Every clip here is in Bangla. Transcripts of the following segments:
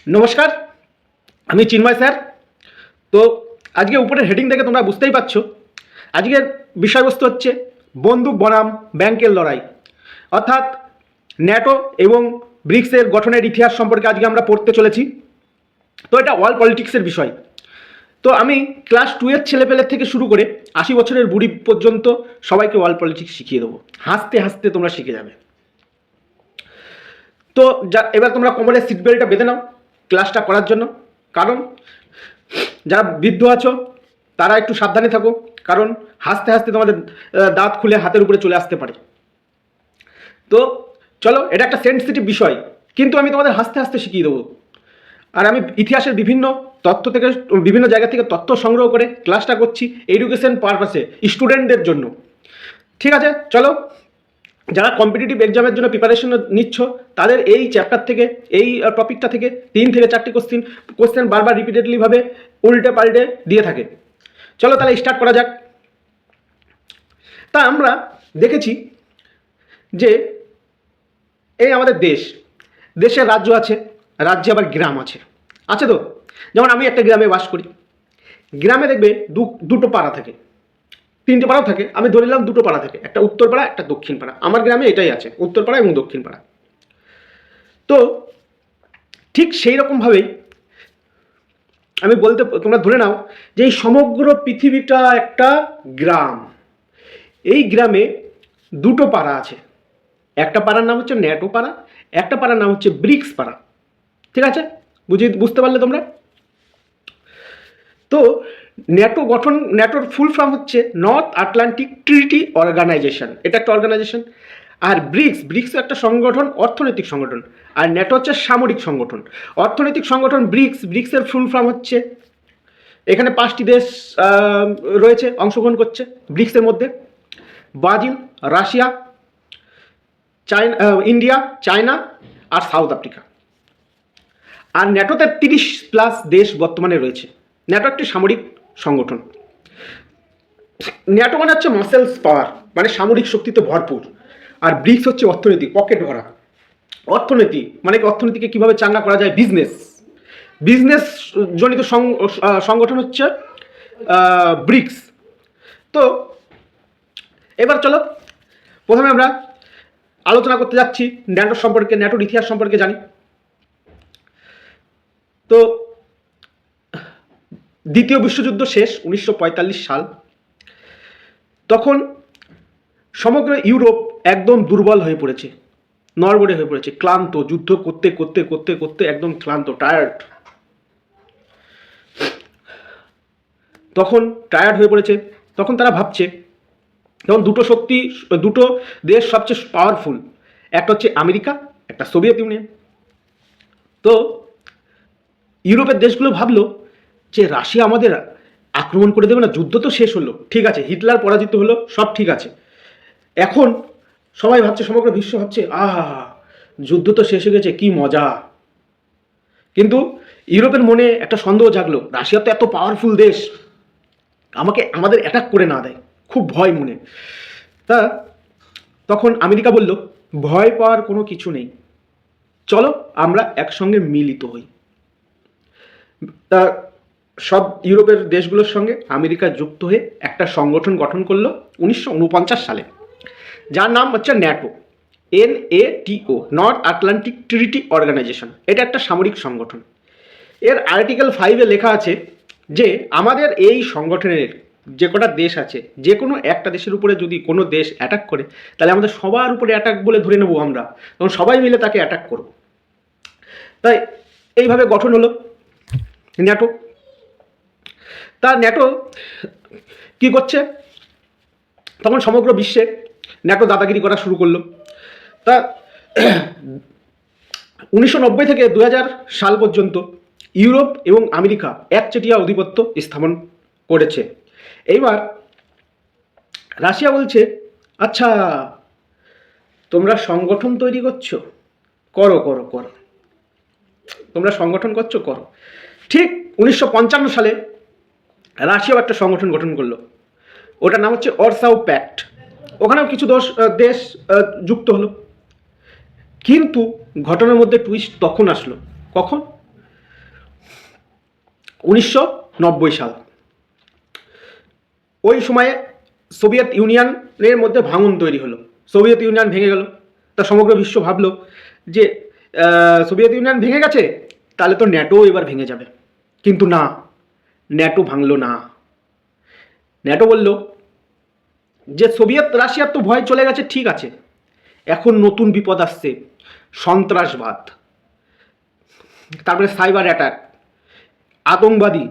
নমস্কার, আমি চিন্ময় স্যার। তো আজকে উপরের হেডিং থেকে তোমরা বুঝতেই পারছো, আজকের বিষয়বস্তু হচ্ছে বন্দুক বনাম ব্যাংকের লড়াই, অর্থাৎ ন্যাটো এবং ব্রিক্সের গঠনের ইতিহাস সম্পর্কে আজকে আমরা পড়তে চলেছি। তো এটা ওয়ার্ল্ড পলিটিক্সের বিষয়। তো আমি ক্লাস 2-এর ছেলেপেলের থেকে শুরু করে 80 বছরের বুড়ি পর্যন্ত সবাইকে ওয়ার্ল্ড পলিটিক্স শিখিয়ে দেবো। হাসতে হাসতে তোমরা শিখে যাবে। তো এবার তোমরা কোমরের সিট বেল্টটা বেঁধে নাও ক্লাসটা করার জন্য, কারণ যারা বৃদ্ধ আছো তারা একটু সাবধানে থাকো, কারণ হাসতে হাসতে তোমাদের দাঁত খুলে হাতের উপরে চলে আসতে পারে। তো চলো, এটা একটা সেন্সিটিভ বিষয়, কিন্তু আমি তোমাদের হাসতে হাসতে শিখিয়ে দেবো। আর আমি ইতিহাসের বিভিন্ন তথ্য থেকে, বিভিন্ন জায়গা থেকে তথ্য সংগ্রহ করে ক্লাসটা করছি এডুকেশন পারপাসে, স্টুডেন্টদের জন্য। ঠিক আছে, চলো। যারা কম্পিটিটিভ এক্সামের জন্য প্রিপারেশন নিচ্ছ তাদের এই চ্যাপ্টার থেকে, এই টপিকটা থেকে 3 থেকে 4টি কোশ্চেন বারবার রিপিটেডলিভাবে উল্টে পাল্টে দিয়ে থাকে। চলো তাহলে স্টার্ট করা যাক। তা আমরা দেখেছি যে এই আমাদের দেশের রাজ্য আছে, রাজ্যে আবার গ্রাম আছে তো। যেমন আমি একটা গ্রামে বাস করি। গ্রামে দেখবে দুটো পাড়া থাকে, 3টে পাড়াও থাকে, আমি ধরে নিলাম 2টো পাড়া থাকে, একটা উত্তর পাড়া একটা দক্ষিণ পাড়া। আমার গ্রামে এটাই আছে, উত্তর পাড়া এবং দক্ষিণ পাড়া। তো ঠিক সেই রকমভাবেই আমি বলতে, তোমরা ধরে নাও যে এই সমগ্র পৃথিবীটা একটা গ্রাম। এই গ্রামে 2টো পাড়া আছে, একটা পাড়ার নাম হচ্ছে ন্যাটো পাড়া, একটা পাড়ার নাম হচ্ছে ব্রিক্স পাড়া। ঠিক আছে, বুঝতে পারলে তোমরা? তো ন্যাটোর ফুল ফর্ম হচ্ছে নর্থ আটলান্টিক ট্রিটি অর্গানাইজেশন, এটা একটা অর্গানাইজেশন। আর ব্রিক্স একটা সংগঠন, অর্থনৈতিক সংগঠন। আর ন্যাটো হচ্ছে সামরিক সংগঠন। অর্থনৈতিক সংগঠন ব্রিক্সের ফুল ফর্ম হচ্ছে, এখানে 5টি দেশ রয়েছে, অংশগ্রহণ করছে ব্রিক্সের মধ্যে: ব্রাজিল, রাশিয়া, ইন্ডিয়া, চায়না আর সাউথ আফ্রিকা। আর ন্যাটোতে 30+ দেশ বর্তমানে রয়েছে। ন্যাটো একটি সামরিক সংগঠন। ন্যাটো মানে হচ্ছে মাসেলস পাওয়ার, মানে সামরিক শক্তিতে ভরপুর। আর ব্রিক্স হচ্ছে অর্থনীতি, পকেট ভরা অর্থনীতি, মানে অর্থনীতিকে কীভাবে চাঙ্গা করা যায়, বিজনেস জনিত সংগঠন হচ্ছে ব্রিক্স। তো এবার চলো, প্রথমে আমরা আলোচনা করতে যাচ্ছি ন্যাটোর সম্পর্কে, ন্যাটোর ইতিহাস সম্পর্কে জানি। তো দ্বিতীয় বিশ্বযুদ্ধ শেষ 1945 সাল। তখন সমগ্র ইউরোপ একদম দুর্বল হয়ে পড়েছে, নড়বড়ে হয়ে পড়েছে, ক্লান্ত, যুদ্ধ করতে করতে করতে করতে একদম ক্লান্ত, টায়ার্ড। তখন টায়ার্ড হয়ে পড়েছে। তখন তারা ভাবছে, তখন দুটো দেশ সবচেয়ে পাওয়ারফুল, একটা হচ্ছে আমেরিকা, একটা সোভিয়েত ইউনিয়ন। তো ইউরোপের দেশগুলো ভাবলো যে রাশিয়া আমাদের আক্রমণ করে দেবে না, যুদ্ধ তো শেষ হলো, ঠিক আছে, হিটলার পরাজিত হলো, সব ঠিক আছে। এখন সবাই ভাবছে, সমগ্র বিশ্ব ভাবছে, যুদ্ধ তো শেষ হয়ে গেছে, কি মজা। কিন্তু ইউরোপের মনে একটা সন্দেহ জাগলো, রাশিয়া তো এত পাওয়ারফুল দেশ, আমাদের অ্যাটাক করে না দেয়, খুব ভয় মনে। তা তখন আমেরিকা বলল, ভয় পাওয়ার কোনো কিছু নেই, চলো আমরা একসঙ্গে মিলিত হই। তা সব ইউরোপের দেশগুলোর সঙ্গে আমেরিকা যুক্ত হয়ে একটা সংগঠন গঠন করলো 1949 সালে, যার নাম হচ্ছে NATO, NATO, north Atlantic treaty organization. এটা একটা সামরিক সংগঠন। এর আর্টিকেল 5-এ লেখা আছে যে আমাদের এই সংগঠনের যে কটা দেশ আছে, যে কোনো একটা দেশের উপরে যদি কোনো দেশ অ্যাটাক করে, তাহলে আমাদের সবার উপরে অ্যাটাক বলে ধরে নেব আমরা, তখন সবাই মিলে তাকে অ্যাটাক করব। তাই এইভাবে গঠন হলো ন্যাটো। তা ন্যাটো কি করছে, তখন সমগ্র বিশ্বে ন্যাটো দাদাগিরি করা শুরু করলো। তা 1990 থেকে 2000 সাল পর্যন্ত ইউরোপ এবং আমেরিকা একচেটিয়া আধিপত্য স্থাপন করেছে। এইবার রাশিয়া বলছে, আচ্ছা তোমরা সংগঠন তৈরি করছো, করো করো করো, তোমরা সংগঠন করছো, করো। ঠিক 1955 সালে রাশিয়াও একটা সংগঠন গঠন করলো, ওটার নাম হচ্ছে ওয়ারসাও প্যাক্ট। ওখানেও কিছু দেশ যুক্ত হলো। কিন্তু ঘটনার মধ্যে টুইস্ট তখন আসলো, কখন? 1990 সাল। ওই সময়ে সোভিয়েত ইউনিয়নের মধ্যে ভাঙন তৈরি হলো, সোভিয়েত ইউনিয়ন ভেঙে গেল। তা সমগ্র বিশ্ব ভাবলো যে সোভিয়েত ইউনিয়ন ভেঙে গেছে, তাহলে তো ন্যাটো এবার ভেঙে যাবে। কিন্তু না, ন্যাটো ভাঙলো না। ন্যাটো বলল যে সোভিয়েত রাশিয়ার তো ভয় চলে গেছে, ঠিক আছে, এখন নতুন বিপদ আসছে, সন্ত্রাসবাদ, তারপরে সাইবার অ্যাটাক, আতঙ্কবাদী,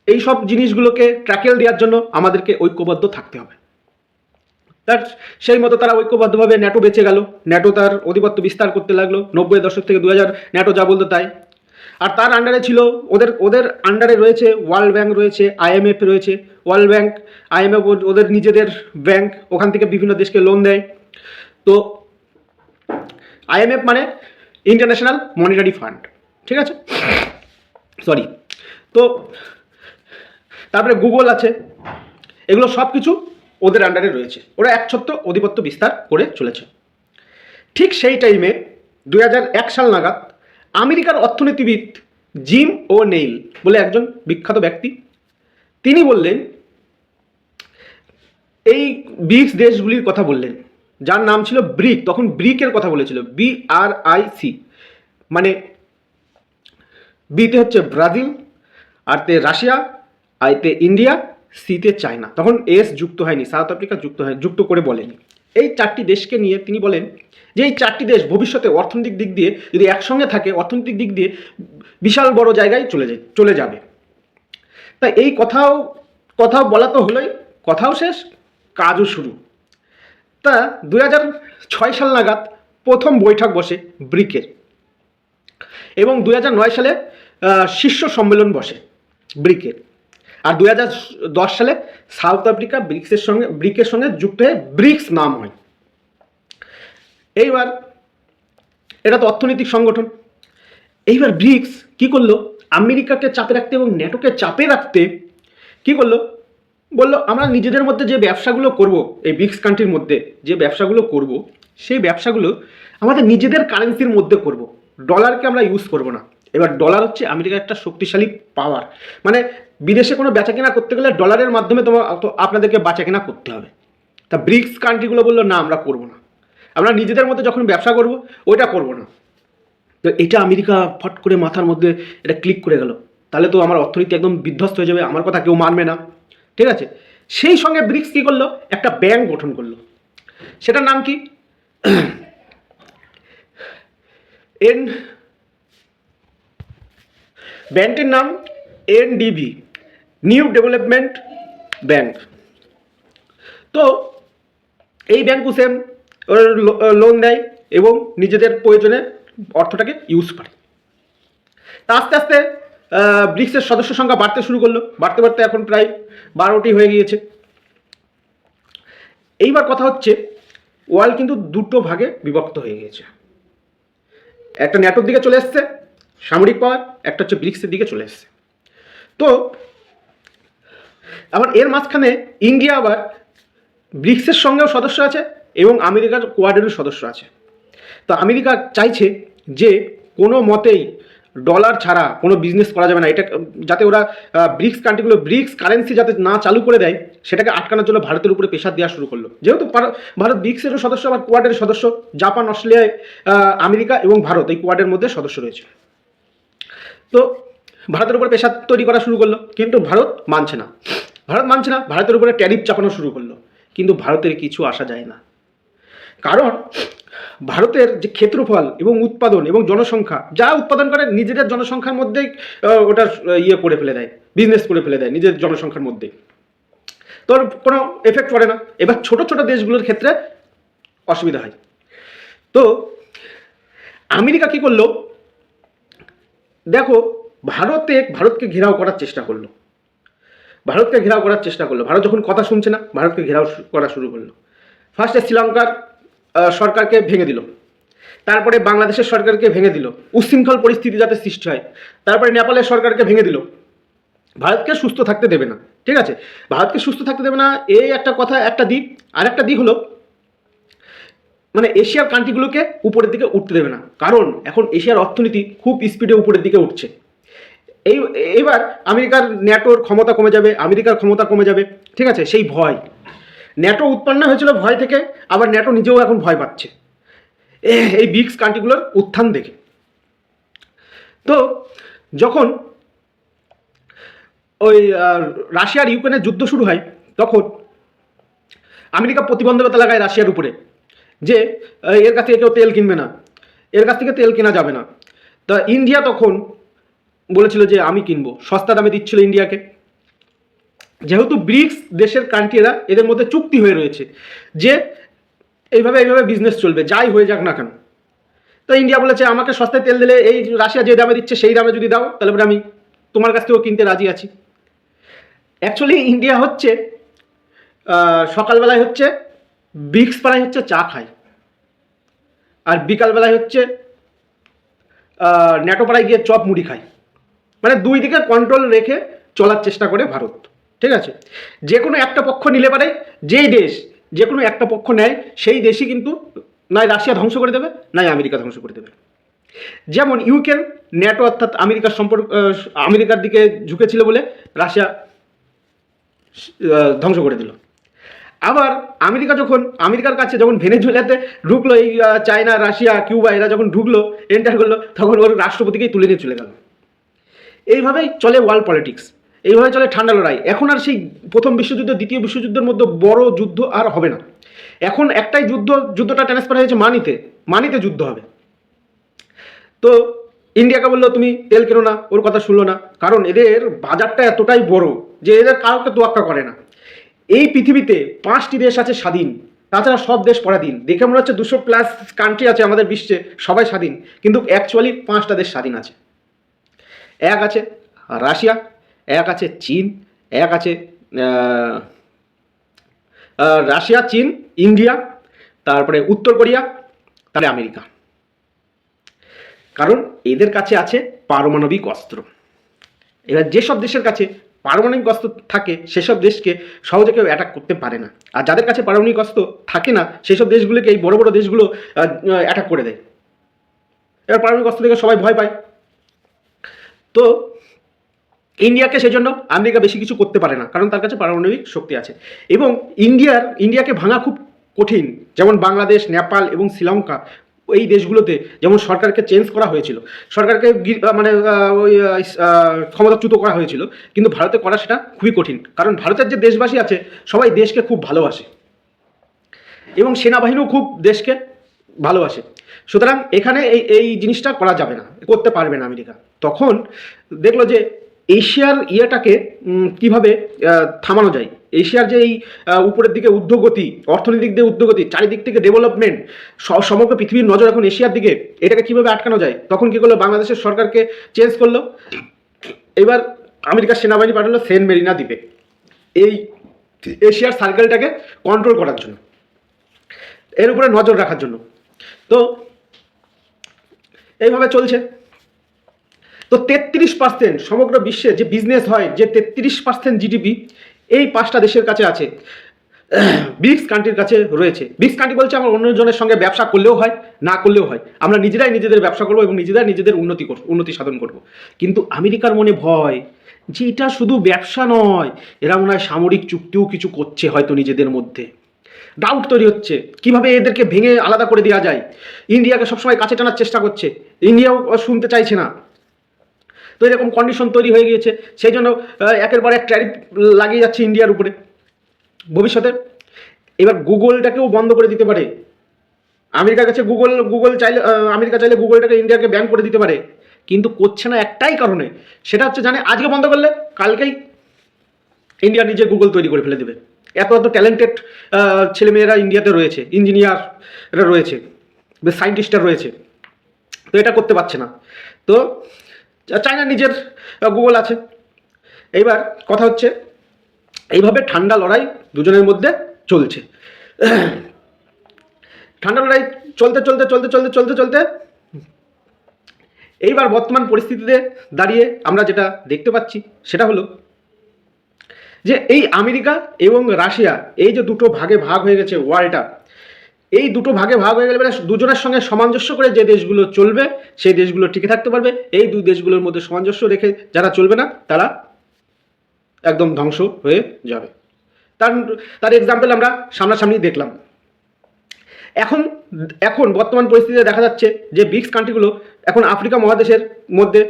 এইসব জিনিসগুলোকে ট্র্যাকেল দেওয়ার জন্য আমাদেরকে ঐক্যবদ্ধ থাকতে হবে। তার সেই মতো তারা ঐক্যবদ্ধভাবে ন্যাটো বেঁচে গেল। ন্যাটো তার আধিপত্য বিস্তার করতে লাগলো। 90-এর দশক থেকে 2000 ন্যাটো যা বলতো তাই। আর তার আন্ডারে ছিল ওদের আন্ডারে রয়েছে ওয়ার্ল্ড ব্যাংক রয়েছে, IMF রয়েছে। ওয়ার্ল্ড ব্যাংক, IMF ওদের নিজেদের ব্যাংক, ওখান থেকে বিভিন্ন দেশকে লোন দেয়। তো IMF মানে ইন্টারন্যাশনাল মনিটারি ফান্ড, ঠিক আছে, সরি। তো তারপরে গুগল আছে, এগুলো সব কিছু ওদের আন্ডারে রয়েছে। ওরা একছত্র আধিপত্য বিস্তার করে চলেছে। ঠিক সেই টাইমে 2001 সাল নাগাদ আমেরিকার অর্থনীতিবিদ জিম ও নেইল বলে একজন বিখ্যাত ব্যক্তি, তিনি বললেন, এই ব্রিক্স দেশগুলির কথা বললেন, যার নাম ছিল ব্রিক, তখন ব্রিকের কথা বলেছিল, BRIC, মানে বিতে হচ্ছে ব্রাজিল, আরতে রাশিয়া, আইতে ইন্ডিয়া, সিতে চায়না। তখন এস যুক্ত হয়নি, সাউথ আফ্রিকা যুক্ত করে বলেনি। এই 4টি দেশকে নিয়ে তিনি বলেন যে এই 4টি দেশ ভবিষ্যতে অর্থনৈতিক দিক দিয়ে যদি একসঙ্গে থাকে, অর্থনৈতিক দিক দিয়ে বিশাল বড় জায়গায় চলে যাবে। তাই এই কথাও বলা তো হলোই, কথাও শেষ, কাজও শুরু। তা 2006 সাল নাগাদ প্রথম বৈঠক বসে ব্রিকের, এবং 2009 সালে শীর্ষ সম্মেলন বসে ব্রিকের। আর 2010 সালে সাউথ আফ্রিকা ব্রিকের সঙ্গে যুক্ত হয়ে ব্রিক্স নাম হয়। এইবার এটা তো অর্থনৈতিক সংগঠন। এইবার ব্রিক্স কি করলো, আমেরিকাকে চাপে রাখতে এবং ন্যাটোকে চাপে রাখতে কি করলো, বললো আমরা নিজেদের মধ্যে যে ব্যবসাগুলো করব, এই ব্রিক্স কান্ট্রির মধ্যে যে ব্যবসাগুলো করব, সেই ব্যবসাগুলো আমাদের নিজেদের কারেন্সির মধ্যে করব, ডলারকে আমরা ইউজ করব না। এবার ডলার হচ্ছে আমেরিকার একটা শক্তিশালী পাওয়ার, মানে বিদেশে কোনো বেচাকেনা করতে গেলে ডলারের মাধ্যমে আপনাদেরকে বেচাকেনা করতে হবে। তা ব্রিক্স কান্ট্রিগুলো বললো না, আমরা করব না, আমরা নিজেদের মধ্যে যখন ব্যবসা করব ওইটা করব না। তো এটা আমেরিকা ফট করে মাথার মধ্যে এটা ক্লিক করে গেল, তাহলে তো আমার অর্থনীতি একদম বিধ্বস্ত হয়ে যাবে, আমার কথা কেউ মানবে না, ঠিক আছে। সেই সঙ্গে ব্রিক্স কী করলো, একটা ব্যাংক গঠন করলো। সেটার নাম কি, ব্যাংকটির নাম NDB, নিউ ডেভেলপমেন্ট ব্যাংক। তো এই ব্যাংকও সেম লোন দেয় এবং নিজেদের প্রয়োজনে অর্থটাকে ইউজ করে। তা আস্তে আস্তে ব্রিক্সের সদস্য সংখ্যা বাড়তে শুরু করলো, বাড়তে বাড়তে এখন প্রায় 12টি হয়ে গিয়েছে। এইবার কথা হচ্ছে, ওয়ার্ল্ড কিন্তু দুটো ভাগে বিভক্ত হয়ে গিয়েছে। একটা ন্যাটোর দিকে চলে এসছে সামরিক পাওয়ার, একটা হচ্ছে ব্রিক্সের দিকে চলে এসছে। তো আবার এর মাঝখানে ইন্ডিয়া আবার ব্রিক্সের সঙ্গেও সদস্য আছে এবং আমেরিকার কোয়াডেরও সদস্য আছে। তো আমেরিকা চাইছে যে কোনো মতেই ডলার ছাড়া কোনো বিজনেস করা যাবে না, এটা যাতে ওরা ব্রিক্স কান্ট্রিগুলো ব্রিক্স কারেন্সি যাতে না চালু করে দেয়, সেটাকে আটকানোর জন্য ভারতের উপরে প্রেশার দেওয়া শুরু করলো। যেহেতু ভারত ব্রিক্সেরও সদস্য, আবার কোয়াডের সদস্য, জাপান, অস্ট্রেলিয়া, আমেরিকা এবং ভারত এই কোয়াডের মধ্যে সদস্য রয়েছে। তো ভারতের উপরে প্রেশার তৈরি করা শুরু করলো, কিন্তু ভারত মানছে না, ভারতের উপরে ট্যারিফ চাপানো শুরু করলো। কিন্তু ভারতের কিছু আসা যায় না, কারণ ভারতের যে ক্ষেত্রফল এবং উৎপাদন এবং জনসংখ্যা, যা উৎপাদন করে নিজেদের জনসংখ্যার মধ্যেই ওটা করে ফেলে দেয়, বিজনেস করে ফেলে দেয় নিজের জনসংখ্যার মধ্যে, তোর কোনো এফেক্ট পড়ে না। এবার ছোট ছোট দেশগুলোর ক্ষেত্রে অসুবিধা হয়। তো আমেরিকা কি করলো, দেখো ভারতকে ঘেরাও করার চেষ্টা করলো, ভারত যখন কথা শুনছে না, ভারতকে ঘেরাও করা শুরু করলো। ফার্স্টে শ্রীলঙ্কার সরকারকে ভেঙে দিল, তারপরে বাংলাদেশের সরকারকে ভেঙে দিল, উচ্ছৃঙ্খল পরিস্থিতি যাতে সৃষ্টি হয়। তারপরে নেপালের সরকারকে ভেঙে দিল। ভারতকে সুস্থ থাকতে দেবে না, ঠিক আছে, ভারতকে সুস্থ থাকতে দেবে না, এই একটা কথা, একটা দিক। আর একটা দিক হলো, মানে এশিয়ার কান্ট্রিগুলোকে উপরের দিকে উঠতে দেবে না, কারণ এখন এশিয়ার অর্থনীতি খুব স্পিডে উপরের দিকে উঠছে। এই এইবার আমেরিকার ন্যাটোর ক্ষমতা কমে যাবে, আমেরিকার ক্ষমতা কমে যাবে, ঠিক আছে, সেই ভয় ন্যাটো উৎপন্ন হয়েছিল ভয় থেকে, আবার ন্যাটো নিজেও এখন ভয় পাচ্ছে এই ব্রিক্স কান্ট্রিগুলোর উত্থান দেখে। তো যখন ওই রাশিয়ার ইউক্রেনের যুদ্ধ শুরু হয়, তখন আমেরিকা প্রতিবন্ধকতা লাগায় রাশিয়ার উপরে যে এর কাছ থেকে কেউ তেল কিনবে না, এর কাছ থেকে তেল কেনা যাবে না। তা ইন্ডিয়া তখন বলেছিল যে আমি কিনবো, সস্তা দামে দিচ্ছিল ইন্ডিয়াকে। যেহেতু ব্রিক্স দেশের কান্ট্রিরা এদের মধ্যে চুক্তি হয়ে রয়েছে যে এইভাবে বিজনেস চলবে, যাই হয়ে যাক না কেন। তো ইন্ডিয়া বলেছে আমাকে সস্তায় তেল দিলে, এই রাশিয়া যে দামে দিচ্ছে সেই দামে যদি দাও, তাহলে পরে আমি তোমার কাছ থেকেও কিনতে রাজি আছি। অ্যাকচুয়ালি ইন্ডিয়া হচ্ছে সকালবেলায় হচ্ছে ব্রিক্স পাড়ায় হচ্ছে চা খায়, আর বিকালবেলায় হচ্ছে ন্যাটো পাড়ায় গিয়ে চপ মুড়ি খায়। মানে দুই দিকে কন্ট্রোল রেখে চলার চেষ্টা করে ভারত, ঠিক আছে। যে কোনো একটা পক্ষ নিলে পারে, যেই দেশ যে কোনো একটা পক্ষ নেয় সেই দেশই কিন্তু নয় রাশিয়া ধ্বংস করে দেবে, নয় আমেরিকা ধ্বংস করে দেবে। যেমন ইউক্রেন ন্যাটো অর্থাৎ আমেরিকার সম্পর্ক, আমেরিকার দিকে ঝুঁকেছিল বলে রাশিয়া ধ্বংস করে দিল। আবার আমেরিকা যখন আমেরিকার কাছে যখন ভেনেজুয়েলাতে ঢুকলো, এই চায়না, রাশিয়া, কিউবা এরা যখন ঢুকলো, এন্টার করলো, তখন ওর রাষ্ট্রপতিকেই তুলে নিয়ে চলে গেল। এইভাবেই চলে ওয়ার্ল্ড পলিটিক্স, এইভাবে চলে ঠান্ডা লড়াই। এখন আর সেই প্রথম বিশ্বযুদ্ধ দ্বিতীয় বিশ্বযুদ্ধের মধ্যে বড় যুদ্ধ আর হবে না। এখন একটাই যুদ্ধটা ট্রান্সফার হয়েছে মানিতে যুদ্ধ হবে। তো ইন্ডিয়াকে বললো তুমি তেল কেনো না, ওর কথা শুনলো না, কারণ এদের বাজারটা এতটাই বড় যে এদের কাউকে তোয়াক্কা করে না। এই পৃথিবীতে 5টি দেশ আছে স্বাধীন, তাছাড়া সব দেশ পরাধীন। দেখে মনে হচ্ছে 200+ কান্ট্রি আছে আমাদের বিশ্বে, সবাই স্বাধীন, কিন্তু অ্যাকচুয়ালি 5টা দেশ স্বাধীন আছে। এক আছে রাশিয়া, এক আছে চীন, এক আছে রাশিয়া, চীন, ইন্ডিয়া, তারপরে উত্তর কোরিয়া, তারপরে আমেরিকা। কারণ এদের কাছে আছে পারমাণবিক অস্ত্র। এবার যেসব দেশের কাছে পারমাণবিক অস্ত্র থাকে সেসব দেশকে সহজে কেউ অ্যাটাক করতে পারে না, আর যাদের কাছে পারমাণবিক অস্ত্র থাকে না সেসব দেশগুলোকে এই বড় বড় দেশগুলো অ্যাটাক করে দেয়। এবার পারমাণবিক অস্ত্র থেকে সবাই ভয় পায়। তো ইন্ডিয়াকে সেজন্য আমেরিকা বেশি কিছু করতে পারে না, কারণ তার কাছে পারমাণবিক শক্তি আছে। এবং ইন্ডিয়াকে ভাঙা খুব কঠিন। যেমন বাংলাদেশ, নেপাল এবং শ্রীলঙ্কা, এই দেশগুলোতে যেমন সরকারকে চেঞ্জ করা হয়েছিল, সরকারকে মানে ওই ক্ষমতাচ্যুত করা হয়েছিল, কিন্তু ভারতে করা সেটা খুবই কঠিন। কারণ ভারতের যে দেশবাসী আছে সবাই দেশকে খুব ভালোবাসে এবং সেনাবাহিনীও খুব দেশকে ভালোবাসে। সুতরাং এখানে এই জিনিসটা করা যাবে না, করতে পারবে না আমেরিকা। তখন দেখলো যে এশিয়ার ইয়েটাকে কিভাবে থামানো যায়, এশিয়ার যে এই উপরের দিকে ঊর্ধ্বগতি, অর্থনৈতিক দিকে ঊর্ধ্বগতি, চারিদিক থেকে ডেভেলপমেন্ট, সমগ্র পৃথিবীর নজর এখন এশিয়ার দিকে, এটাকে কিভাবে আটকানো যায়। তখন কি করলো, বাংলাদেশের সরকারকে চেঞ্জ করলো। এবার আমেরিকার সেনাবাহিনী পাঠালো সেন্ট মেরিনা দ্বীপে এই এশিয়ার সার্কেলটাকে কন্ট্রোল করার জন্য, এর উপরে নজর রাখার জন্য। তো এইভাবে চলছে। তো 33% সমগ্র বিশ্বে যে বিজনেস হয়, যে 33% জিডিপি এই 5টা দেশের কাছে আছে, ব্রিক্স কান্ট্রির কাছে রয়েছে। ব্রিক্স কান্ট্রি বলছে আমরা অন্যজনের সঙ্গে ব্যবসা করলেও হয়, না করলেও হয়, আমরা নিজেরাই নিজেদের ব্যবসা করবো এবং নিজেদের উন্নতি সাধন করব। কিন্তু আমেরিকার মনে ভয় যে এটা শুধু ব্যবসা নয়, এরা মনে হয় সামরিক চুক্তিও কিছু করছে হয়তো নিজেদের মধ্যে। ডাউট তৈরি হচ্ছে কিভাবে এদেরকে ভেঙে আলাদা করে দেওয়া যায়। ইন্ডিয়াকে সবসময় কাছে টানার চেষ্টা করছে, ইন্ডিয়াও শুনতে চাইছে না। তো এরকম কন্ডিশন তৈরি হয়ে গিয়েছে, সেই জন্য একের পর এক ট্যারিফ লাগিয়ে যাচ্ছে ইন্ডিয়ার উপরে ভবিষ্যতে। এবার গুগলটাকেও বন্ধ করে দিতে পারে আমেরিকার কাছে। গুগল চাইলে, আমেরিকা চাইলে গুগলটাকে ইন্ডিয়াকে ব্যান করে দিতে পারে, কিন্তু করছে না একটাই কারণে, সেটা হচ্ছে জানে আজকে বন্ধ করলে কালকেই ইন্ডিয়া নিজে গুগল তৈরি করে ফেলে দেবে। এত ট্যালেন্টেড ছেলেমেয়েরা ইন্ডিয়াতে রয়েছে, ইঞ্জিনিয়াররা রয়েছে, সায়েন্টিস্টরা রয়েছে, তো এটা করতে পারছে না। তো চায়না নিজের গুগল আছে। এইবার কথা হচ্ছে এইভাবে ঠান্ডা লড়াই দুজনের মধ্যে চলছে। ঠান্ডা লড়াই চলতে এইবার বর্তমান পরিস্থিতিতে দাঁড়িয়ে আমরা যেটা দেখতে পাচ্ছি সেটা হলো যে এই আমেরিকা এবং রাশিয়া, এই যে দুটো ভাগে ভাগ হয়ে গেছে ওয়ার্ল্ডটা, এই দুটো ভাগে ভাগ হয়ে গেলে দুজনের সঙ্গে সামঞ্জস্য করে যে দেশগুলো চলবে সেই দেশগুলো টিকে থাকতে পারবে। এই দুই দেশগুলোর মধ্যে সামঞ্জস্য রেখে যারা চলবে না তারা একদম ধ্বংস হয়ে যাবে। তার এক্সাম্পল আমরা সামনাসামনি দেখলাম। এখন এখন বর্তমান পরিস্থিতিতে দেখা যাচ্ছে যে ব্রিক্স কান্ট্রিগুলো এখন আফ্রিকা মহাদেশের মধ্যে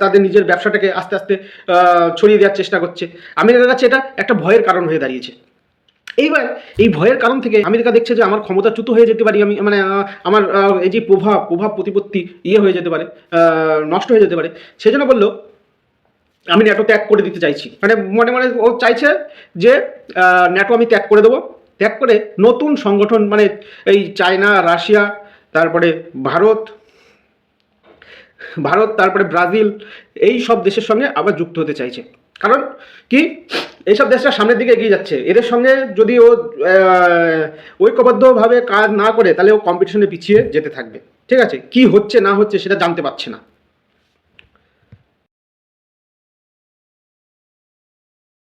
তাদের নিজের ব্যবসাটাকে আস্তে আস্তে ছড়িয়ে দেওয়ার চেষ্টা করছে। আমেরিকার কাছে এটা একটা ভয়ের কারণ হয়ে দাঁড়িয়েছে। এইবার এই ভয়ের কারণ থেকে আমেরিকা দেখছে যে আমার ক্ষমতাচ্যুত হয়ে যেতে পারি, আমি মানে আমার এই যে প্রভাব প্রতিপত্তি হয়ে যেতে পারে, নষ্ট হয়ে যেতে পারে। সেজন্য বললো আমি ন্যাটো ত্যাগ করে দিতে চাইছি, মানে মনে মনে ও চাইছে যে ন্যাটো আমি ত্যাগ করে দেবো, ত্যাগ করে নতুন সংগঠন মানে এই চায়না, রাশিয়া, তারপরে ভারত, তারপরে ব্রাজিল, এই সব দেশের সঙ্গে আবার যুক্ত হতে চাইছে। কারণ কি, এইসব দেশটা সামনের দিকে এগিয়ে যাচ্ছে, এদের সঙ্গে যদি ও ঐক্যবদ্ধভাবে কাজ না করে তাহলে ও কম্পিটিশনে পিছিয়ে যেতে থাকবে। ঠিক আছে, কি হচ্ছে না হচ্ছে সেটা জানতে পারছে না।